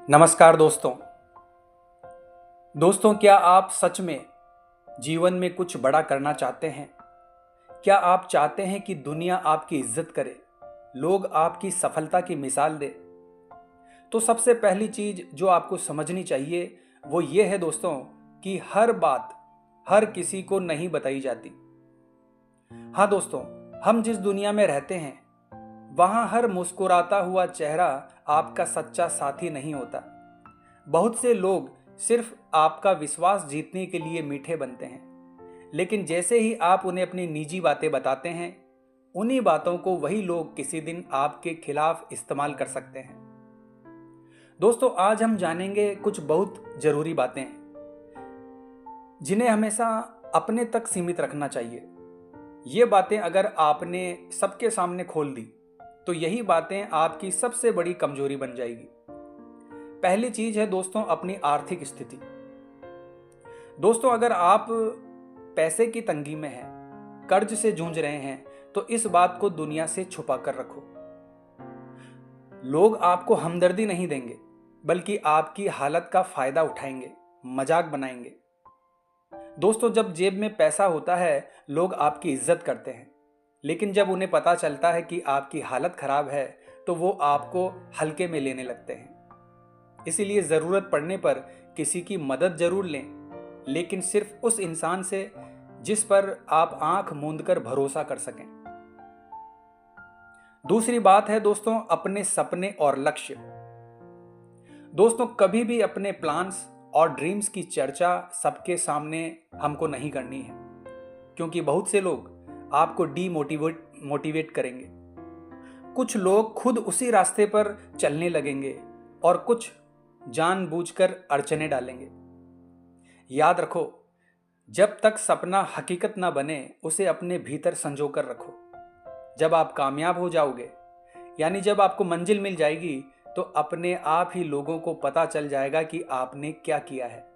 नमस्कार दोस्तों। क्या आप सच में जीवन में कुछ बड़ा करना चाहते हैं? क्या आप चाहते हैं कि दुनिया आपकी इज्जत करे, लोग आपकी सफलता की मिसाल दे? तो सबसे पहली चीज जो आपको समझनी चाहिए वो ये है दोस्तों कि हर बात हर किसी को नहीं बताई जाती। हाँ दोस्तों, हम जिस दुनिया में रहते हैं वहां हर मुस्कुराता हुआ चेहरा आपका सच्चा साथी नहीं होता। बहुत से लोग सिर्फ आपका विश्वास जीतने के लिए मीठे बनते हैं, लेकिन जैसे ही आप उन्हें अपनी निजी बातें बताते हैं, उन्हीं बातों को वही लोग किसी दिन आपके खिलाफ इस्तेमाल कर सकते हैं। दोस्तों, आज हम जानेंगे कुछ बहुत जरूरी बातें जिन्हें हमेशा अपने तक सीमित रखना चाहिए। ये बातें अगर आपने सबके सामने खोल दी तो यही बातें आपकी सबसे बड़ी कमजोरी बन जाएगी। पहली चीज है दोस्तों, अपनी आर्थिक स्थिति। दोस्तों, अगर आप पैसे की तंगी में हैं, कर्ज से जूझ रहे हैं, तो इस बात को दुनिया से छुपा कर रखो। लोग आपको हमदर्दी नहीं देंगे, बल्कि आपकी हालत का फायदा उठाएंगे, मजाक बनाएंगे। दोस्तों, जब जेब में पैसा होता है, लोग आपकी इज्जत करते हैं, लेकिन जब उन्हें पता चलता है कि आपकी हालत खराब है, तो वो आपको हल्के में लेने लगते हैं। इसीलिए जरूरत पड़ने पर किसी की मदद जरूर लें, लेकिन सिर्फ उस इंसान से जिस पर आप आंख मूंद कर भरोसा कर सकें। दूसरी बात है दोस्तों, अपने सपने और लक्ष्य। दोस्तों, कभी भी अपने प्लान्स और ड्रीम्स की चर्चा सबके सामने हमको नहीं करनी है, क्योंकि बहुत से लोग आपको मोटिवेट करेंगे। कुछ लोग खुद उसी रास्ते पर चलने लगेंगे और कुछ जानबूझकर अड़चने डालेंगे। याद रखो, जब तक सपना हकीकत ना बने उसे अपने भीतर संजो कर रखो। जब आप कामयाब हो जाओगे, यानी जब आपको मंजिल मिल जाएगी, तो अपने आप ही लोगों को पता चल जाएगा कि आपने क्या किया है।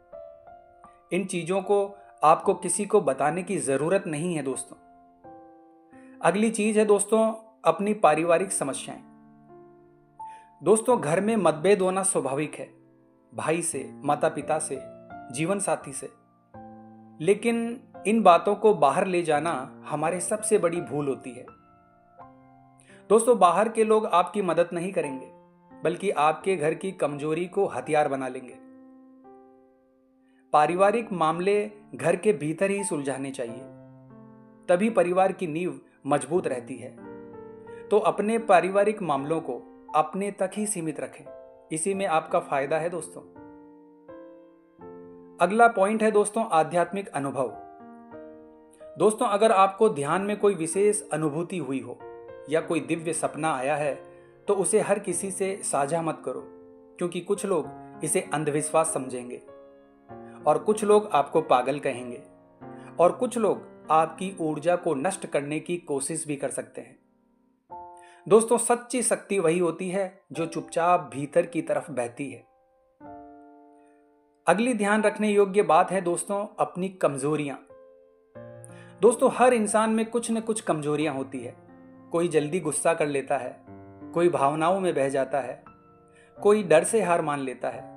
इन चीजों को आपको किसी को बताने की जरूरत नहीं है दोस्तों। अगली चीज है दोस्तों, अपनी पारिवारिक समस्याएं। दोस्तों, घर में मतभेद होना स्वाभाविक है, भाई से, माता पिता से, जीवन साथी से। लेकिन इन बातों को बाहर ले जाना हमारे सबसे बड़ी भूल होती है। दोस्तों, बाहर के लोग आपकी मदद नहीं करेंगे, बल्कि आपके घर की कमजोरी को हथियार बना लेंगे। पारिवारिक मामले घर के भीतर ही सुलझाने चाहिए, तभी परिवार की नींव मजबूत रहती है। तो अपने पारिवारिक मामलों को अपने तक ही सीमित रखें, इसी में आपका फायदा है दोस्तों। अगला पॉइंट है दोस्तों, आध्यात्मिक अनुभव। दोस्तों, अगर आपको ध्यान में कोई विशेष अनुभूति हुई हो या कोई दिव्य सपना आया है, तो उसे हर किसी से साझा मत करो, क्योंकि कुछ लोग इसे अंधविश्वास समझेंगे और कुछ लोग आपको पागल कहेंगे और कुछ लोग आपकी ऊर्जा को नष्ट करने की कोशिश भी कर सकते हैं। दोस्तों, सच्ची शक्ति वही होती है जो चुपचाप भीतर की तरफ बहती है। अगली ध्यान रखने योग्य बात है दोस्तों, अपनी कमजोरियां। दोस्तों, हर इंसान में कुछ न कुछ कमजोरियां होती है। कोई जल्दी गुस्सा कर लेता है, कोई भावनाओं में बह जाता है, कोई डर से हार मान लेता है।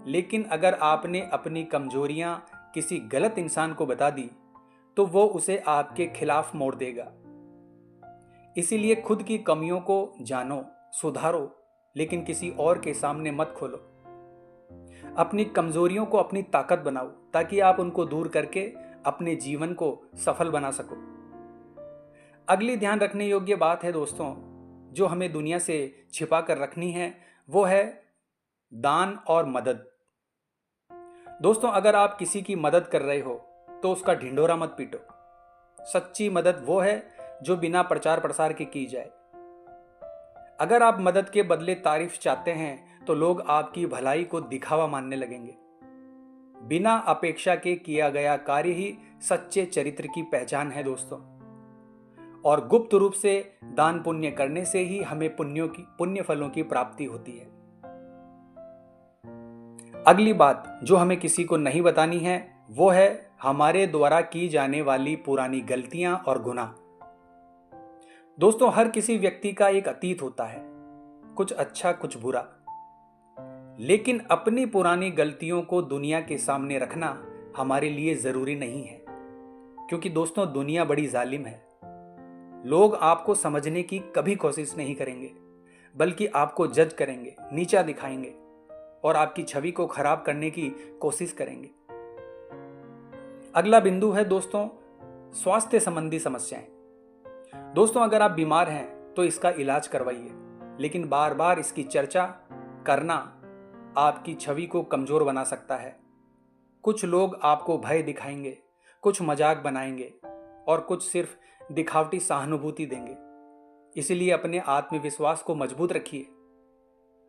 लेकिन अगर आपने अपनी कमजोरियां किसी गलत इंसान को बता दी, तो वो उसे आपके खिलाफ मोड़ देगा। इसीलिए खुद की कमियों को जानो, सुधारो, लेकिन किसी और के सामने मत खोलो। अपनी कमजोरियों को अपनी ताकत बनाओ, ताकि आप उनको दूर करके अपने जीवन को सफल बना सको। अगली ध्यान रखने योग्य बात है दोस्तों, जो हमें दुनिया से छिपा कर रखनी है, वो है दान और मदद। दोस्तों, अगर आप किसी की मदद कर रहे हो तो उसका ढिंढोरा मत पीटो। सच्ची मदद वो है जो बिना प्रचार प्रसार के की जाए। अगर आप मदद के बदले तारीफ चाहते हैं, तो लोग आपकी भलाई को दिखावा मानने लगेंगे। बिना अपेक्षा के किया गया कार्य ही सच्चे चरित्र की पहचान है दोस्तों। और गुप्त रूप से दान पुण्य करने से ही हमें पुण्य फलों की प्राप्ति होती है। अगली बात जो हमें किसी को नहीं बतानी है, वो है हमारे द्वारा की जाने वाली पुरानी गलतियां और गुनाह। दोस्तों, हर किसी व्यक्ति का एक अतीत होता है, कुछ अच्छा कुछ बुरा। लेकिन अपनी पुरानी गलतियों को दुनिया के सामने रखना हमारे लिए जरूरी नहीं है, क्योंकि दोस्तों दुनिया बड़ी जालिम है। लोग आपको समझने की कभी कोशिश नहीं करेंगे, बल्कि आपको जज करेंगे, नीचा दिखाएंगे और आपकी छवि को खराब करने की कोशिश करेंगे। अगला बिंदु है दोस्तों स्वास्थ्य संबंधी समस्याएं। दोस्तों अगर आप बीमार हैं तो इसका इलाज करवाइए, लेकिन बार बार इसकी चर्चा करना आपकी छवि को कमजोर बना सकता है। कुछ लोग आपको भय दिखाएंगे, कुछ मजाक बनाएंगे और कुछ सिर्फ दिखावटी सहानुभूति देंगे। इसलिए अपने आत्मविश्वास को मजबूत रखिए।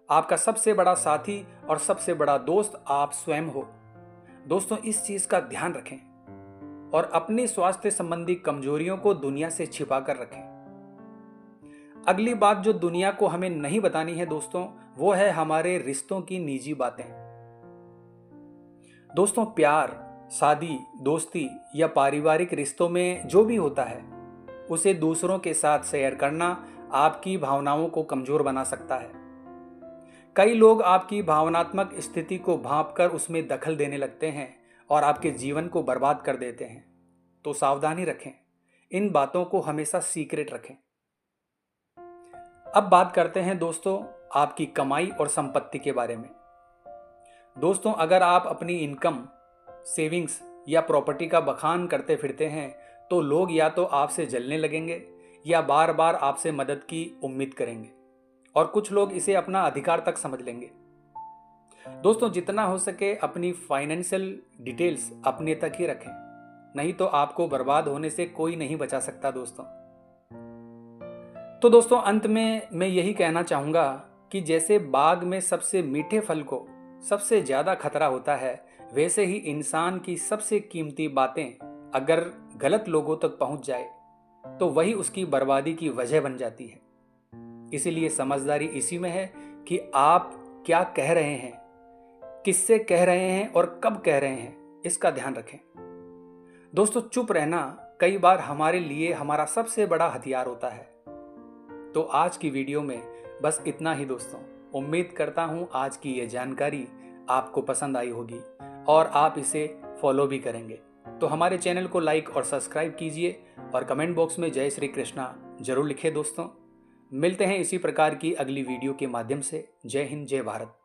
आपका सबसे बड़ा साथी और सबसे बड़ा दोस्त आप स्वयं हो। दोस्तों इस चीज का ध्यान रखें और अपनी स्वास्थ्य संबंधी कमजोरियों को दुनिया से छिपा कर रखें। अगली बात जो दुनिया को हमें नहीं बतानी है दोस्तों, वो है हमारे रिश्तों की निजी बातें। दोस्तों प्यार, शादी, दोस्ती या पारिवारिक रिश्तों में जो भी होता है उसे दूसरों के साथ शेयर करना आपकी भावनाओं को कमजोर बना सकता है। कई लोग आपकी भावनात्मक स्थिति को भांपकर उसमें दखल देने लगते हैं और आपके जीवन को बर्बाद कर देते हैं। तो सावधानी रखें, इन बातों को हमेशा सीक्रेट रखें। अब बात करते हैं दोस्तों आपकी कमाई और संपत्ति के बारे में। दोस्तों अगर आप अपनी इनकम, सेविंग्स या प्रॉपर्टी का बखान करते फिरते हैं तो लोग या तो आपसे जलने लगेंगे या बार बार आपसे मदद की उम्मीद करेंगे, और कुछ लोग इसे अपना अधिकार तक समझ लेंगे। दोस्तों जितना हो सके अपनी फाइनेंशियल डिटेल्स अपने तक ही रखें, नहीं तो आपको बर्बाद होने से कोई नहीं बचा सकता दोस्तों। तो दोस्तों अंत में मैं यही कहना चाहूंगा कि जैसे बाग में सबसे मीठे फल को सबसे ज्यादा खतरा होता है, वैसे ही इंसान की सबसे कीमती बातें अगर गलत लोगों तक पहुंच जाए तो वही उसकी बर्बादी की वजह बन जाती है। इसीलिए समझदारी इसी में है कि आप क्या कह रहे हैं, किससे कह रहे हैं और कब कह रहे हैं, इसका ध्यान रखें। दोस्तों चुप रहना कई बार हमारे लिए हमारा सबसे बड़ा हथियार होता है। तो आज की वीडियो में बस इतना ही दोस्तों। उम्मीद करता हूं आज की ये जानकारी आपको पसंद आई होगी और आप इसे फॉलो भी करेंगे। तो हमारे चैनल को लाइक और सब्सक्राइब कीजिए और कमेंट बॉक्स में जय श्री कृष्णा जरूर लिखिए दोस्तों। मिलते हैं इसी प्रकार की अगली वीडियो के माध्यम से। जय हिंद, जय भारत।